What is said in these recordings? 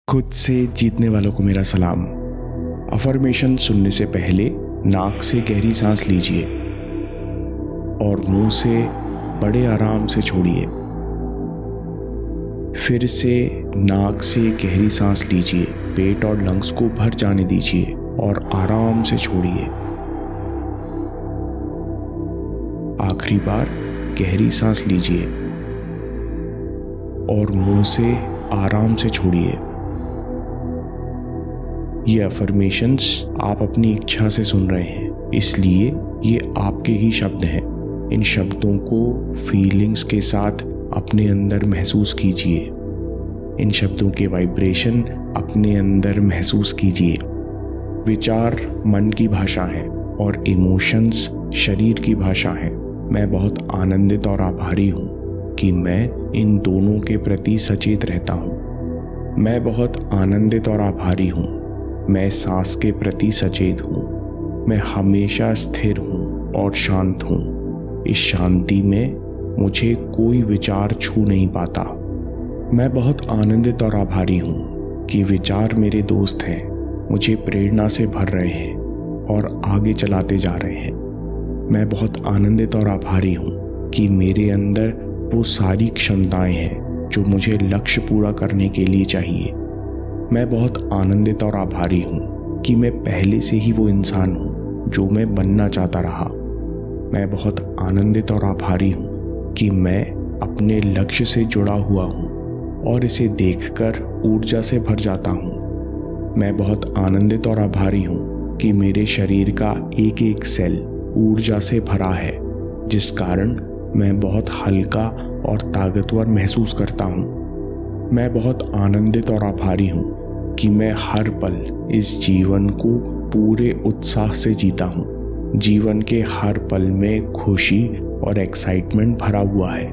खुद से जीतने वालों को मेरा सलाम। अफर्मेशन सुनने से पहले नाक से गहरी सांस लीजिए और मुंह से बड़े आराम से छोड़िए। फिर से नाक से गहरी सांस लीजिए, पेट और लंग्स को भर जाने दीजिए और आराम से छोड़िए। आखिरी बार गहरी सांस लीजिए और मुंह से आराम से छोड़िए। ये अफर्मेशंस आप अपनी इच्छा से सुन रहे हैं, इसलिए ये आपके ही शब्द हैं। इन शब्दों को फीलिंग्स के साथ अपने अंदर महसूस कीजिए। इन शब्दों के वाइब्रेशन अपने अंदर महसूस कीजिए। विचार मन की भाषा है और इमोशंस शरीर की भाषा है। मैं बहुत आनंदित और आभारी हूँ कि मैं इन दोनों के प्रति सचेत रहता हूँ। मैं बहुत आनंदित और आभारी हूँ। मैं सांस के प्रति सचेत हूँ। मैं हमेशा स्थिर हूँ और शांत हूँ। इस शांति में मुझे कोई विचार छू नहीं पाता। मैं बहुत आनंदित और आभारी हूँ कि विचार मेरे दोस्त हैं, मुझे प्रेरणा से भर रहे हैं और आगे चलाते जा रहे हैं। मैं बहुत आनंदित और आभारी हूँ कि मेरे अंदर वो सारी क्षमताएं हैं जो मुझे लक्ष्य पूरा करने के लिए चाहिए। मैं बहुत आनंदित और आभारी हूँ कि मैं पहले से ही वो इंसान हूँ जो मैं बनना चाहता रहा। मैं बहुत आनंदित और आभारी हूँ कि मैं अपने लक्ष्य से जुड़ा हुआ हूँ और इसे देखकर ऊर्जा से भर जाता हूँ। मैं बहुत आनंदित और आभारी हूँ कि मेरे शरीर का एक एक सेल ऊर्जा से भरा है, जिस कारण मैं बहुत हल्का और ताकतवर महसूस करता हूँ। मैं बहुत आनंदित और आभारी हूँ कि मैं हर पल इस जीवन को पूरे उत्साह से जीता हूँ। जीवन के हर पल में खुशी और एक्साइटमेंट भरा हुआ है।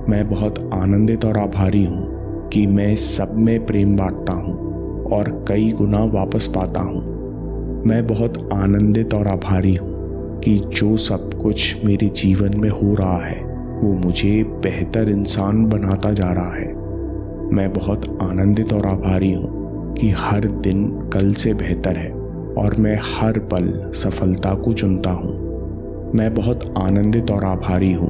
मैं बहुत आनंदित और आभारी हूँ कि मैं सब में प्रेम बांटता हूँ और कई गुना वापस पाता हूँ। मैं बहुत आनंदित और आभारी हूँ कि जो सब कुछ मेरे जीवन में हो रहा है वो मुझे बेहतर इंसान बनाता जा रहा है। मैं बहुत आनंदित और आभारी हूँ कि हर दिन कल से बेहतर है और मैं हर पल सफलता को चुनता हूँ। मैं बहुत आनंदित और आभारी हूँ।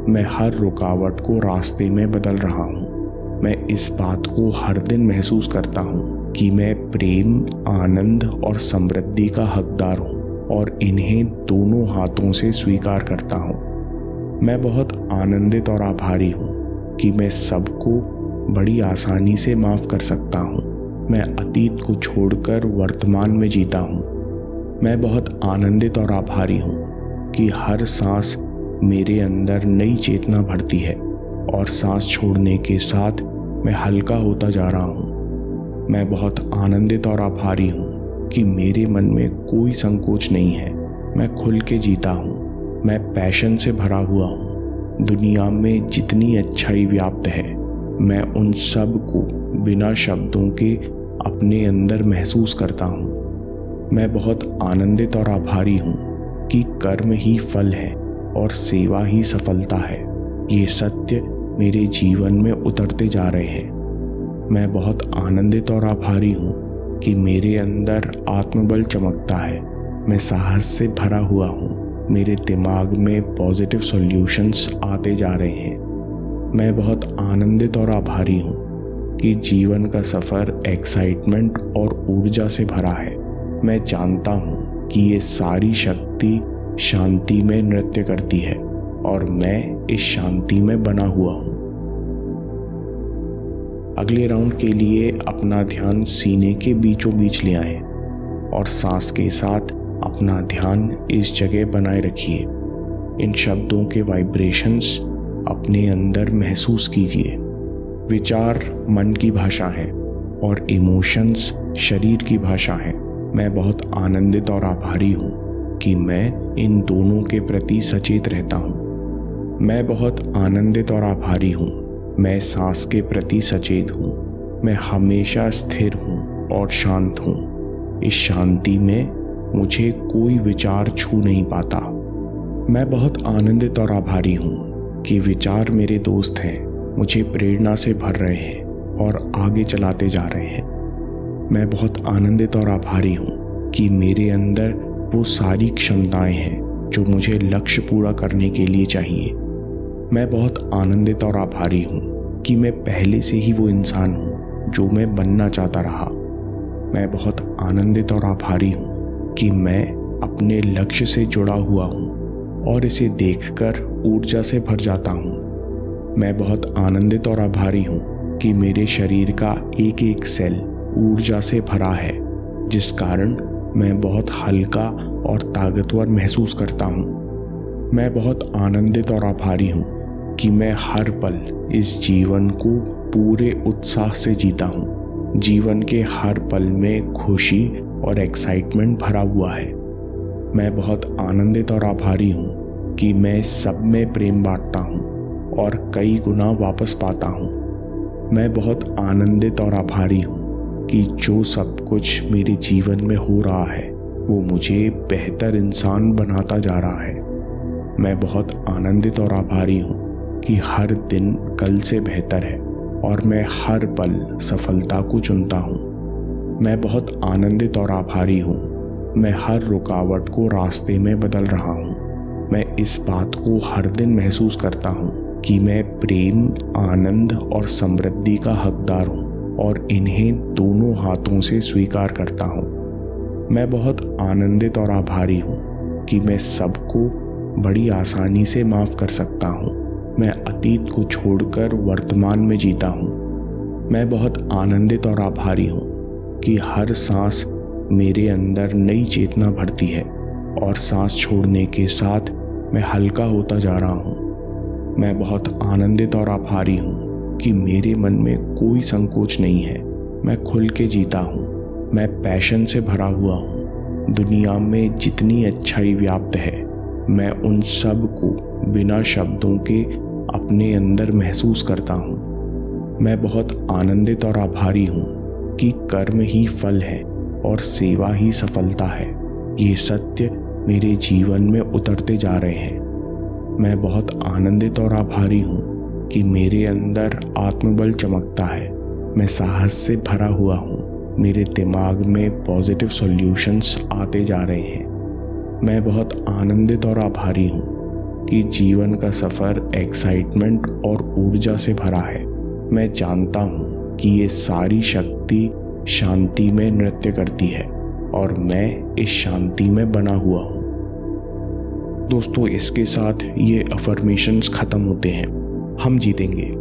मैं हर रुकावट को रास्ते में बदल रहा हूँ। मैं इस बात को हर दिन महसूस करता हूँ कि मैं प्रेम, आनंद और समृद्धि का हकदार हूँ और इन्हें दोनों हाथों से स्वीकार करता हूँ। मैं बहुत आनंदित और आभारी हूँ कि मैं सबको बड़ी आसानी से माफ़ कर सकता हूँ। मैं अतीत को छोड़कर वर्तमान में जीता हूँ। मैं बहुत आनंदित और आभारी हूँ कि हर सांस मेरे अंदर नई चेतना भरती है और सांस छोड़ने के साथ मैं हल्का होता जा रहा हूँ। मैं बहुत आनंदित और आभारी हूँ कि मेरे मन में कोई संकोच नहीं है। मैं खुल के जीता हूँ। मैं पैशन से भरा हुआ हूँ। दुनिया में जितनी अच्छाई व्याप्त है, मैं उन सब को बिना शब्दों के अपने अंदर महसूस करता हूँ। मैं बहुत आनंदित और आभारी हूँ कि कर्म ही फल है और सेवा ही सफलता है। ये सत्य मेरे जीवन में उतरते जा रहे हैं। मैं बहुत आनंदित और आभारी हूँ कि मेरे अंदर आत्मबल चमकता है। मैं साहस से भरा हुआ हूँ। मेरे दिमाग में पॉजिटिव सॉल्यूशंस आते जा रहे हैं। मैं बहुत आनंदित और आभारी हूँ कि जीवन का सफ़र एक्साइटमेंट और ऊर्जा से भरा है। मैं जानता हूँ कि ये सारी शक्ति शांति में नृत्य करती है और मैं इस शांति में बना हुआ हूँ। अगले राउंड के लिए अपना ध्यान सीने के बीचों बीच ले आएं और सांस के साथ अपना ध्यान इस जगह बनाए रखिए। इन शब्दों के वाइब्रेशंस अपने अंदर महसूस कीजिए। विचार मन की भाषा है और इमोशंस शरीर की भाषा है। मैं बहुत आनंदित और आभारी हूँ कि मैं इन दोनों के प्रति सचेत रहता हूँ। मैं बहुत आनंदित और आभारी हूँ। मैं सांस के प्रति सचेत हूँ। मैं हमेशा स्थिर हूँ और शांत हूँ। इस शांति में मुझे कोई विचार छू नहीं पाता। मैं बहुत आनंदित और आभारी हूँ कि विचार मेरे दोस्त हैं, मुझे प्रेरणा से भर रहे हैं और आगे चलाते जा रहे हैं। मैं बहुत आनंदित और आभारी हूँ कि मेरे अंदर वो सारी क्षमताएं हैं जो मुझे लक्ष्य पूरा करने के लिए चाहिए। मैं बहुत आनंदित और आभारी हूँ कि मैं पहले से ही वो इंसान हूँ जो मैं बनना चाहता रहा। मैं बहुत आनंदित और आभारी हूँ कि मैं अपने लक्ष्य से जुड़ा हुआ हूँ और इसे देखकर ऊर्जा से भर जाता हूँ। मैं बहुत आनंदित और आभारी हूँ कि मेरे शरीर का एक एक सेल ऊर्जा से भरा है, जिस कारण मैं बहुत हल्का और ताकतवर महसूस करता हूँ। मैं बहुत आनंदित और आभारी हूँ कि मैं हर पल इस जीवन को पूरे उत्साह से जीता हूँ। जीवन के हर पल में खुशी और एक्साइटमेंट भरा हुआ है। मैं बहुत आनंदित और आभारी हूँ कि मैं सब में प्रेम बांटता हूँ और कई गुना वापस पाता हूँ। मैं बहुत आनंदित और आभारी हूँ कि जो सब कुछ मेरे जीवन में हो रहा है वो मुझे बेहतर इंसान बनाता जा रहा है। मैं बहुत आनंदित और आभारी हूँ कि हर दिन कल से बेहतर है और मैं हर पल सफलता को चुनता हूँ। मैं बहुत आनंदित और आभारी हूँ। मैं हर रुकावट को रास्ते में बदल रहा हूँ। मैं इस बात को हर दिन महसूस करता हूँ कि मैं प्रेम, आनंद और समृद्धि का हकदार हूँ और इन्हें दोनों हाथों से स्वीकार करता हूँ। मैं बहुत आनंदित और आभारी हूँ कि मैं सबको बड़ी आसानी से माफ़ कर सकता हूँ। मैं अतीत को छोड़कर वर्तमान में जीता हूँ। मैं बहुत आनंदित और आभारी हूँ कि हर सांस मेरे अंदर नई चेतना भरती है और सांस छोड़ने के साथ मैं हल्का होता जा रहा हूँ। मैं बहुत आनंदित और आभारी हूँ कि मेरे मन में कोई संकोच नहीं है। मैं खुल के जीता हूँ। मैं पैशन से भरा हुआ हूँ। दुनिया में जितनी अच्छाई व्याप्त है, मैं उन सब को बिना शब्दों के अपने अंदर महसूस करता हूँ। मैं बहुत आनंदित और आभारी हूँ कि कर्म ही फल है और सेवा ही सफलता है। ये सत्य मेरे जीवन में उतरते जा रहे हैं। मैं बहुत आनंदित और आभारी हूँ कि मेरे अंदर आत्मबल चमकता है। मैं साहस से भरा हुआ हूँ। मेरे दिमाग में पॉजिटिव सॉल्यूशंस आते जा रहे हैं। मैं बहुत आनंदित और आभारी हूँ कि जीवन का सफ़र एक्साइटमेंट और ऊर्जा से भरा है। मैं जानता हूँ कि ये सारी शक्ति शांति में नृत्य करती है और मैं इस शांति में बना हुआ हूँ। दोस्तों, इसके साथ ये अफर्मेशंस ख़त्म होते हैं। हम जीतेंगे।